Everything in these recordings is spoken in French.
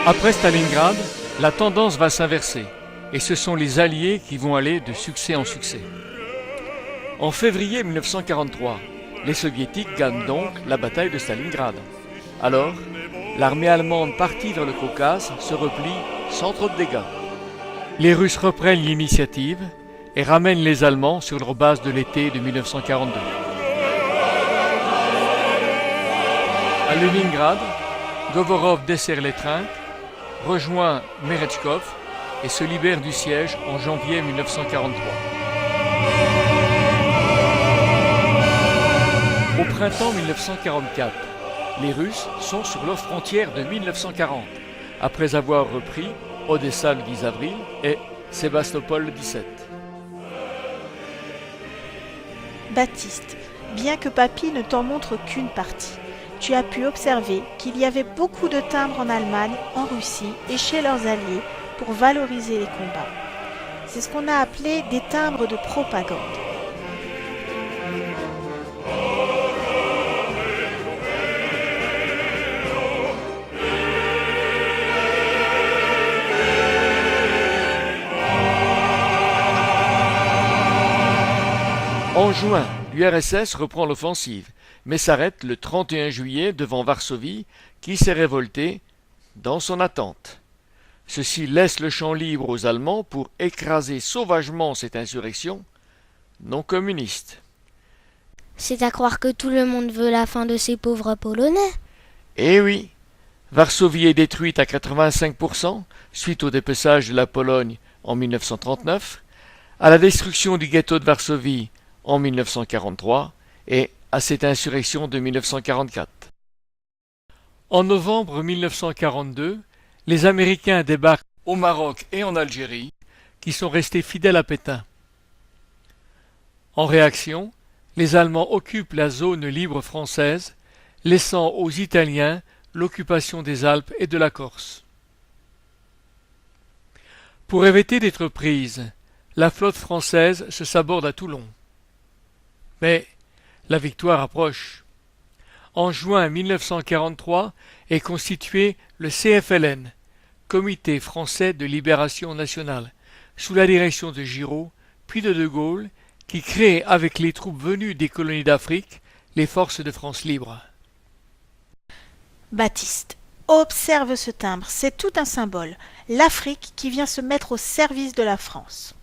Après Stalingrad, la tendance va s'inverser et ce sont les Alliés qui vont aller de succès en succès. En février 1943, les Soviétiques gagnent donc la bataille de Stalingrad. Alors, l'armée allemande partie vers le Caucase se replie sans trop de dégâts. Les Russes reprennent l'initiative et ramènent les Allemands sur leur base de l'été de 1942. À Leningrad, Govorov dessert l'étreinte, rejoint Merechkov et se libère du siège en janvier 1943. Au printemps 1944, les Russes sont sur leur frontière de 1940, après avoir repris Odessa le 10 avril et Sébastopol le 17. Baptiste, bien que Papy ne t'en montre qu'une partie, tu as pu observer qu'il y avait beaucoup de timbres en Allemagne, en Russie et chez leurs alliés pour valoriser les combats. C'est ce qu'on a appelé des timbres de propagande. En juin, l'URSS reprend l'offensive, mais s'arrête le 31 juillet devant Varsovie, qui s'est révoltée dans son attente. Ceci laisse le champ libre aux Allemands pour écraser sauvagement cette insurrection non communiste. C'est à croire que tout le monde veut la fin de ces pauvres Polonais. Eh oui, Varsovie est détruite à 85% suite au dépeçage de la Pologne en 1939, à la destruction du ghetto de Varsovie en 1943 et à cette insurrection de 1944. En novembre 1942, les Américains débarquent au Maroc et en Algérie, qui sont restés fidèles à Pétain. En réaction, les Allemands occupent la zone libre française, laissant aux Italiens l'occupation des Alpes et de la Corse. Pour éviter d'être prise, la flotte française se saborde à Toulon. Mais la victoire approche. En juin 1943 est constitué le CFLN, Comité français de libération nationale, sous la direction de Giraud, puis de Gaulle, qui crée avec les troupes venues des colonies d'Afrique les forces de France libre. Baptiste, observe ce timbre, c'est tout un symbole. L'Afrique qui vient se mettre au service de la France.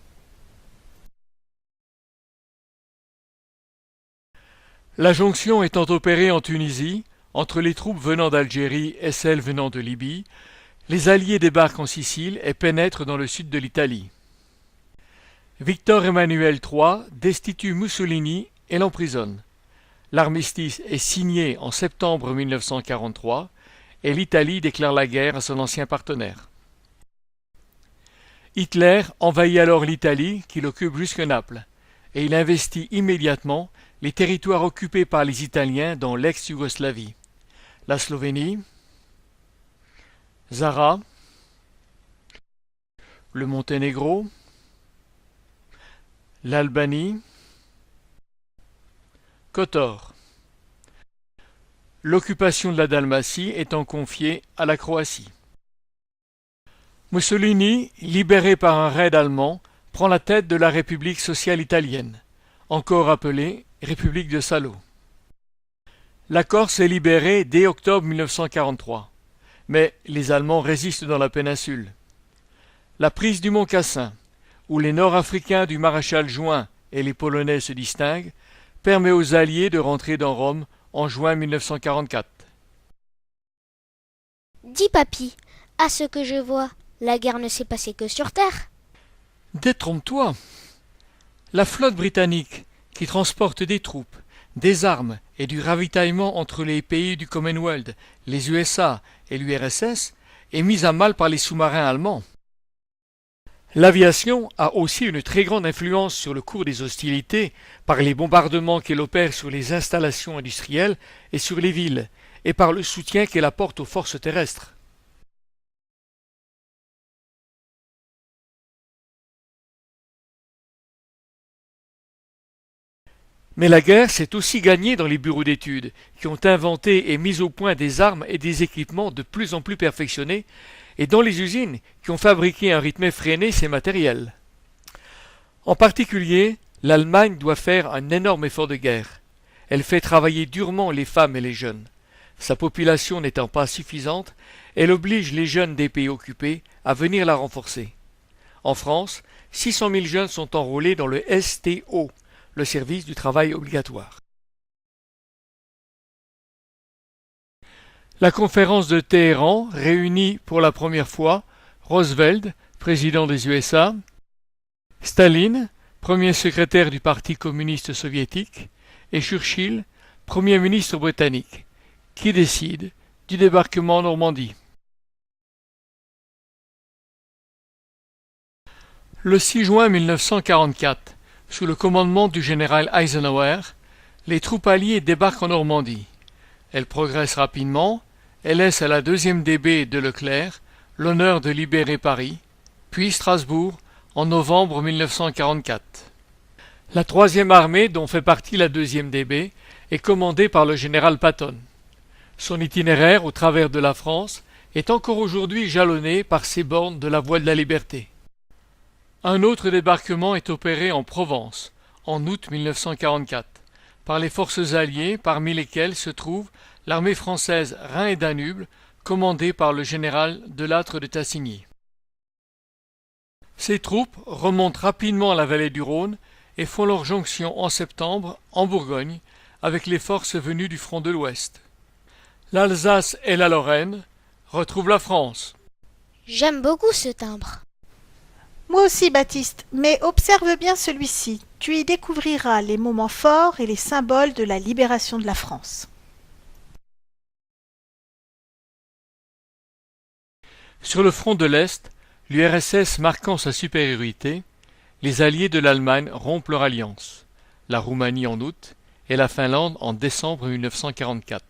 La jonction étant opérée en Tunisie, entre les troupes venant d'Algérie et celles venant de Libye, les Alliés débarquent en Sicile et pénètrent dans le sud de l'Italie. Victor Emmanuel III destitue Mussolini et l'emprisonne. L'armistice est signé en septembre 1943 et l'Italie déclare la guerre à son ancien partenaire. Hitler envahit alors l'Italie qu'il occupe jusque Naples et il investit immédiatement les territoires occupés par les Italiens dans l'ex-Yougoslavie, la Slovénie, Zara, le Monténégro, l'Albanie, Kotor. L'occupation de la Dalmatie étant confiée à la Croatie. Mussolini, libéré par un raid allemand, prend la tête de la République sociale italienne, encore appelée République de Salo. La Corse est libérée dès octobre 1943, mais les Allemands résistent dans la péninsule. La prise du Mont Cassin, où les Nord-Africains du maréchal Juin et les Polonais se distinguent, permet aux Alliés de rentrer dans Rome en juin 1944. Dis Papy, à ce que je vois, la guerre ne s'est passée que sur terre. Détrompe-toi. La flotte britannique, qui transporte des troupes, des armes et du ravitaillement entre les pays du Commonwealth, les USA et l'URSS, est mise à mal par les sous-marins allemands. L'aviation a aussi une très grande influence sur le cours des hostilités par les bombardements qu'elle opère sur les installations industrielles et sur les villes, et par le soutien qu'elle apporte aux forces terrestres. Mais la guerre s'est aussi gagnée dans les bureaux d'études, qui ont inventé et mis au point des armes et des équipements de plus en plus perfectionnés, et dans les usines qui ont fabriqué à un rythme effréné ces matériels. En particulier, l'Allemagne doit faire un énorme effort de guerre. Elle fait travailler durement les femmes et les jeunes. Sa population n'étant pas suffisante, elle oblige les jeunes des pays occupés à venir la renforcer. En France, 600 000 jeunes sont enrôlés dans le STO, le service du travail obligatoire. La conférence de Téhéran réunit pour la première fois Roosevelt, président des USA, Staline, premier secrétaire du Parti communiste soviétique, et Churchill, premier ministre britannique, qui décide du débarquement en Normandie. Le 6 juin 1944, sous le commandement du général Eisenhower, les troupes alliées débarquent en Normandie. Elles progressent rapidement et laissent à la 2e DB de Leclerc l'honneur de libérer Paris, puis Strasbourg en novembre 1944. La 3e armée, dont fait partie la 2e DB, est commandée par le général Patton. Son itinéraire au travers de la France est encore aujourd'hui jalonné par ces bornes de la Voie de la Liberté. Un autre débarquement est opéré en Provence, en août 1944, par les forces alliées, parmi lesquelles se trouve l'armée française Rhin et Danube, commandée par le général Delattre de Tassigny. Ces troupes remontent rapidement à la vallée du Rhône et font leur jonction en septembre, en Bourgogne, avec les forces venues du front de l'Ouest. L'Alsace et la Lorraine retrouvent la France. J'aime beaucoup ce timbre. Moi aussi, Baptiste, mais observe bien celui-ci. Tu y découvriras les moments forts et les symboles de la libération de la France. Sur le front de l'Est, l'URSS marquant sa supériorité, les alliés de l'Allemagne rompent leur alliance, la Roumanie en août et la Finlande en décembre 1944.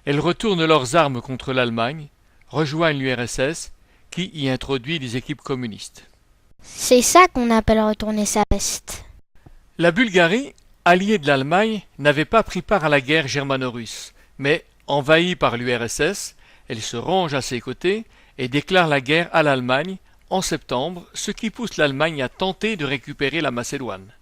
Elles retournent leurs armes contre l'Allemagne, rejoignent l'URSS, qui y introduit des équipes communistes. C'est ça qu'on appelle retourner sa veste. La Bulgarie, alliée de l'Allemagne, n'avait pas pris part à la guerre germano-russe, mais, envahie par l'URSS, elle se range à ses côtés et déclare la guerre à l'Allemagne en septembre, ce qui pousse l'Allemagne à tenter de récupérer la Macédoine.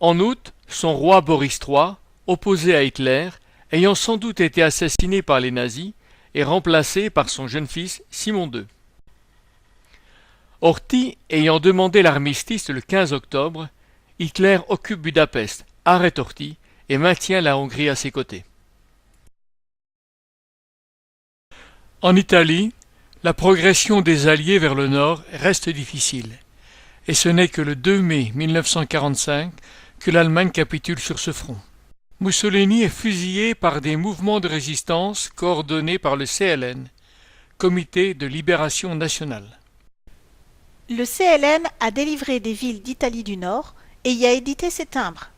En août, son roi Boris III, opposé à Hitler, ayant sans doute été assassiné par les nazis, est remplacé par son jeune fils Simon II. Horthy ayant demandé l'armistice le 15 octobre, Hitler occupe Budapest, arrête Horthy et maintient la Hongrie à ses côtés. En Italie, la progression des Alliés vers le nord reste difficile, et ce n'est que le 2 mai 1945 que l'Allemagne capitule sur ce front. Mussolini est fusillé par des mouvements de résistance coordonnés par le CLN, Comité de libération nationale. Le CLN a délivré des villes d'Italie du Nord et y a édité ses timbres.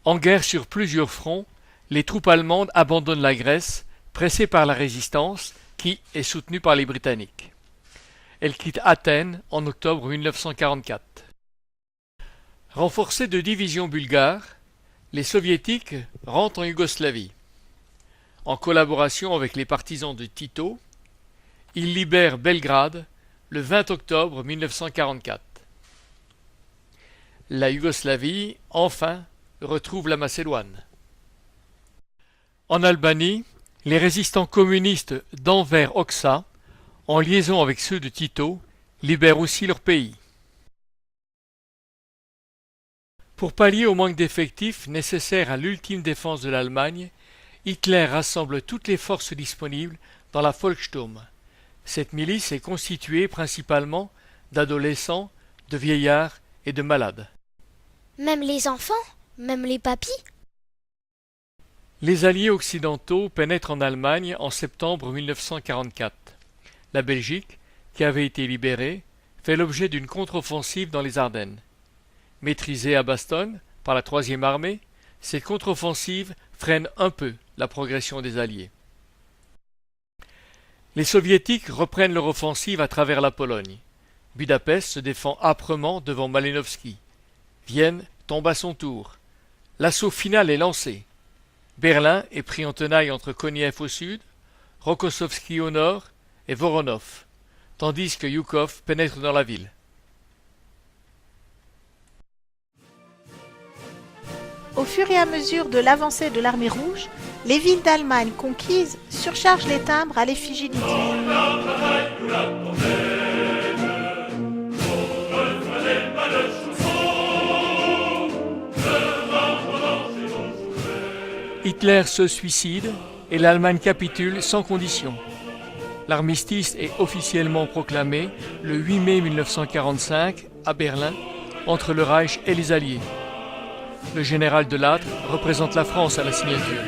En guerre sur plusieurs fronts, les troupes allemandes abandonnent la Grèce, pressées par la résistance, qui est soutenue par les Britanniques. Elles quittent Athènes en octobre 1944. Renforcés de divisions bulgares, les Soviétiques rentrent en Yougoslavie. En collaboration avec les partisans de Tito, ils libèrent Belgrade le 20 octobre 1944. La Yougoslavie, enfin, retrouve la Macédoine. En Albanie, les résistants communistes d'Enver Hoxha, en liaison avec ceux de Tito, libèrent aussi leur pays. Pour pallier au manque d'effectifs nécessaires à l'ultime défense de l'Allemagne, Hitler rassemble toutes les forces disponibles dans la Volkssturm. Cette milice est constituée principalement d'adolescents, de vieillards et de malades. Même les enfants? Même les papys? Les Alliés occidentaux pénètrent en Allemagne en septembre 1944. La Belgique, qui avait été libérée, fait l'objet d'une contre-offensive dans les Ardennes. Maîtrisée à Bastogne par la 3e armée, cette contre-offensive freine un peu la progression des Alliés. Les Soviétiques reprennent leur offensive à travers la Pologne. Budapest se défend âprement devant Malinowski. Vienne tombe à son tour. L'assaut final est lancé. Berlin est pris en tenaille entre Koniev au sud, Rokossovski au nord et Voronov, tandis que Yukov pénètre dans la ville. Au fur et à mesure de l'avancée de l'armée rouge, les villes d'Allemagne conquises surchargent les timbres à l'effigie d'Hitler. Hitler se suicide et l'Allemagne capitule sans condition. L'armistice est officiellement proclamé le 8 mai 1945 à Berlin entre le Reich et les Alliés. Le général de Lattre représente la France à la signature.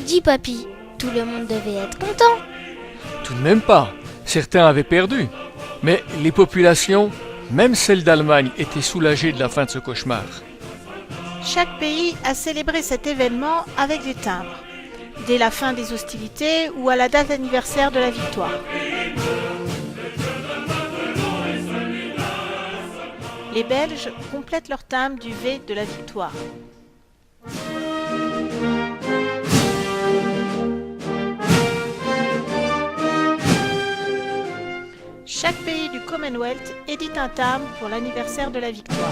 Dis papy, tout le monde devait être content. Tout de même pas. Certains avaient perdu. Mais les populations, même celles d'Allemagne, étaient soulagées de la fin de ce cauchemar. Chaque pays a célébré cet événement avec des timbres, dès la fin des hostilités ou à la date anniversaire de la victoire. Les Belges complètent leur timbre du V de la victoire. Chaque pays du Commonwealth édite un timbre pour l'anniversaire de la victoire.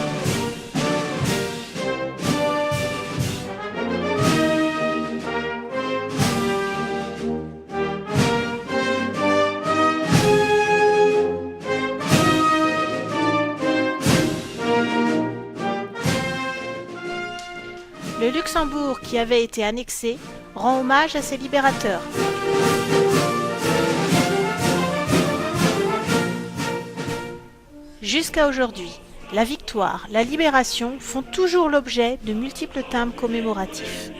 Le Luxembourg, qui avait été annexé, rend hommage à ses libérateurs. Jusqu'à aujourd'hui, la victoire, la libération font toujours l'objet de multiples timbres commémoratifs.